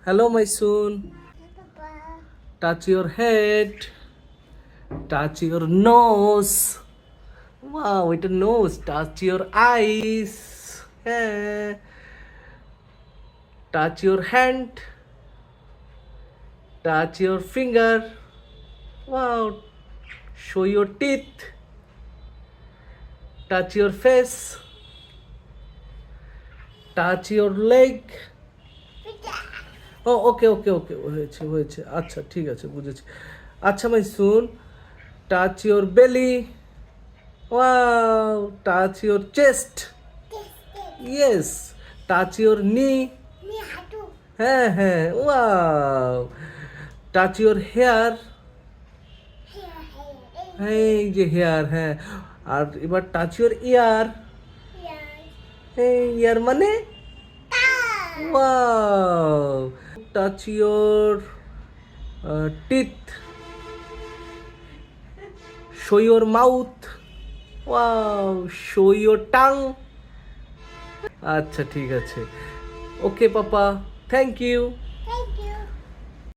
Hello, my son. Papa. Touch your head. Touch your nose. Wow, it a nose. Touch your eyes. Yeah. Touch your hand. Touch your finger. Wow. Show your teeth. Touch your face. Touch your leg. ও ওকে ওকে ওকে হয়েছে হয়েছে আচ্ছা ঠিক আছে বুঝেছি আচ্ছা মাই শুন touch your belly wow touch your chest yes touch your knee Ni hatu. হ্যাঁ হ্যাঁ wow touch your hair Here. এই যে হেয়ার হ্যাঁ আর এবার টাচ ইওর ইয়ার Here. এই ইয়ার মানে Ah. Wow touch your teeth show your mouth wow show your tongue আচ্ছা ঠিক আছে ওকে পাপা থ্যাংক ইউ